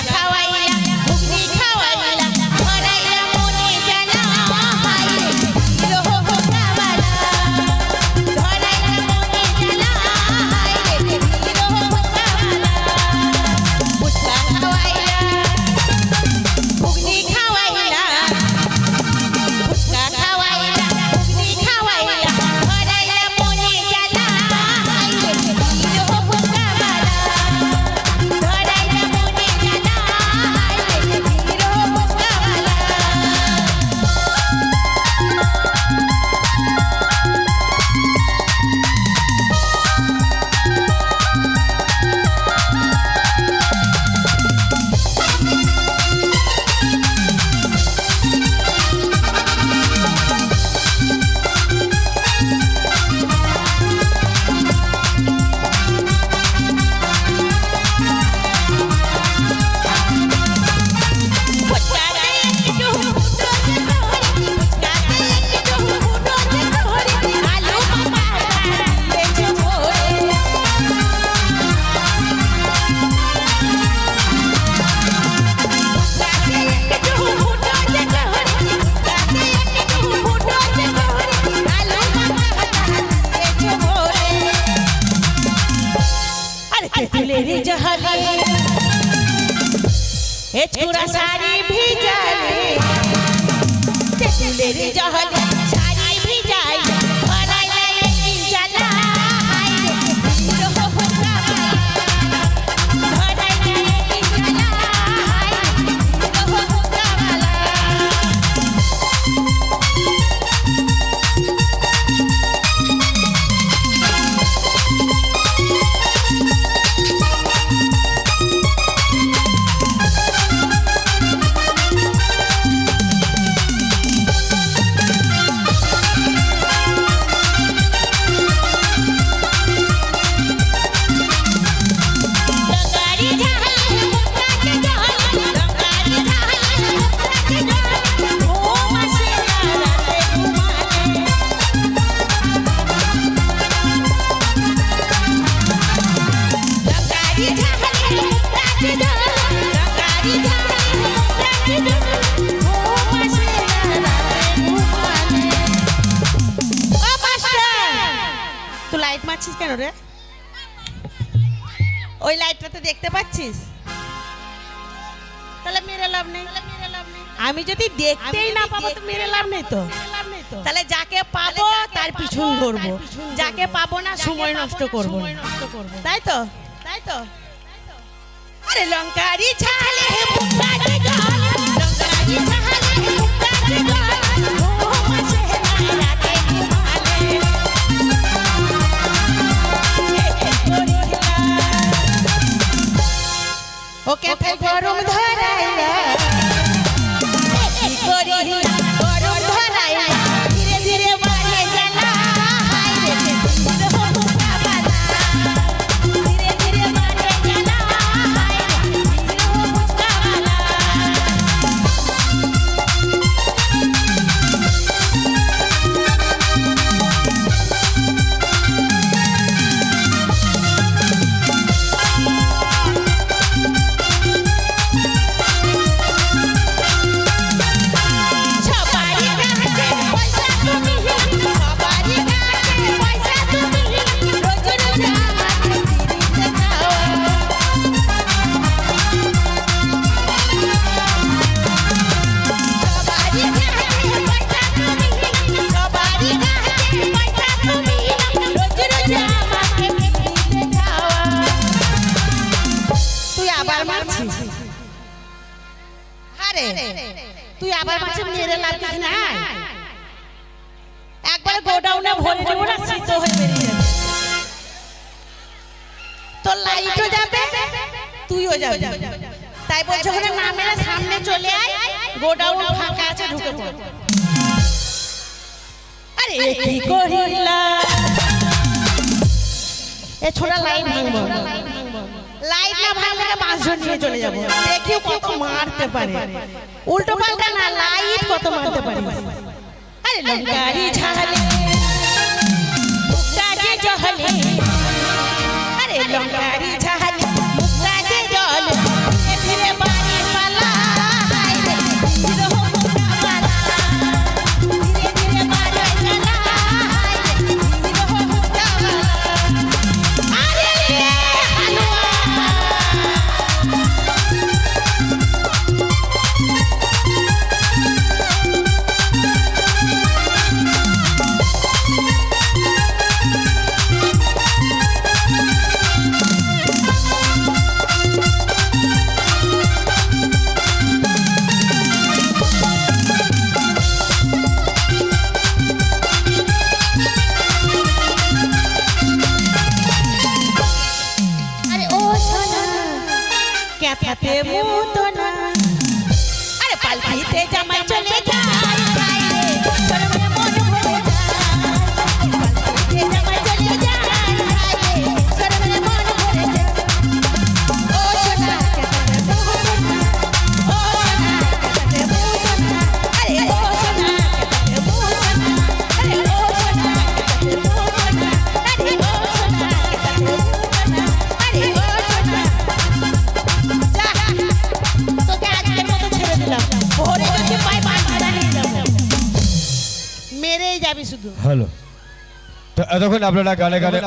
খাওয়াইলা ঘুগনি খাওয়াইলা ধরাইলা মনে জানা হায় রে রোহ কাবালা ধরাইলা মনে জানা হায় রে রোহ কাবালা ফুচকা খাওয়াইলা ঘুগনি খাওয়াইলা ফুচকা খাওয়াইলা ঘুগনি খাওয়াইলা ধরাইলা মনে জানা হায় রে রোহ কাবালা ধরাইলা মনে জানা হায় রে রোহ কাবালা ফুচকাতে একটু ফুটো যে তোরে ফুচকাতে একটু ফুটো যে তোরে আলু মাখা দিয়েছে ভোরে ফুচকাতে একটু ফুটো যে তোরে ফুচকাতে একটু ফুটো যে তোরে আলু মাখা দিয়েছে ভোরে अरे तेतुलेरी जहले ए छोरा साड़ी भिजाले तेतुलेरी जहले साड़ी भिजाई भराइला एक जाला हाय रे रोह काबाला भराइला एक जाला हाय रे रोह काबाला लंगारी झाल मुक्ता के जाल लंगारी झाल मुक्ता के जाल ओ मसेला राते घुमाने लंगारी झाल मुक्ता के जाल लंगारी झाल मुक्ता के जाल ओ मसेला राते घुमाने ओ मास्टर तू लाइट मारছিস কেন রে ওই লাইটটাতে দেখতে পাচ্ছিস তাহলে মেরে লাভ নেই আমি যদি দেখতেই না পাবো তো মেরে লাভ নেই তো তাহলে যাকে পাবো তার পিছন করব যাকে পাবো না সময় নষ্ট করব তাই তো আরে লঙ্কারি ছালে মুক্তা के गाल লঙ্কারি ছালে মুক্তা के गाल ও মশলা রাতে ঘুমালে ওকে ফে গরম ধরাইলা করিলা গরম ধরাইলা ধীরে ধীরে বাড়ে জানা হায় রে রোহ কাবালা ধীরে ধীরে বাড়ে জানা হায় রে রোহ কাবালা সবারই কাছে পয়সা তুমি সবারই কাছে পয়সা তুমি রোজ রোজ আমাকে দিতে দাও সবারই কাছে পয়সা তুমি সবারই কাছে পয়সা তুমি রোজ রোজ আমাকে দিতে দাও তুই আবার মারছিস আরে তুই আবার মাছে মেরে লাভ কিছু না একবার গোডাউনে ভরে দেবো না শীত হয়ে বেরিয়ে যাবে তোর লাইটও যাবে তুইও যাবে তাই বলছে ওখানে না মেরে সামনে চলে আয় গোডাউন ফাঁকা আছে ঢুকে পড় আরে কি করিলা এ ছোড়া লাইট ভাঙবো লাইট না ভাঙলে পাঁচজন নিয়ে চলে যাবো দেখি কত মারতে পারে উল্টো পাল্টা না লাইট কত মারতে পারে আরে লঙ্কারি ঝালে মুক্তা যে জহলে আরে লঙ্কারি ঝালে মুক্তা যে জল ধীরে ধীরে ক্যাথাতে মুতো না আরে পালকিতে জামাই চলে যায় বাইরে শরমে মন ভরে যায় পালকিতে জামাই চলে যায় বাইরে শরমে মন ভরে যায় ও সোনা ক্যাথাতে মুতো না ও সোনা ক্যাথাতে মুতো না আরে ও সোনা ক্যাথাতে মুতো না আরে ও সোনা ক্যাথাতে মুতো না আরে ও সোনা ক্যাথাতে মুতো না আরে ও সোনা যা তোকে আজকের মতো ছেড়ে দিলাম ভোরে যদি পাই বাঁধা নিয়ে যাবো মেরেই যাবি শুধু হ্যালো তো এতক্ষণ আপনারা গানে গানে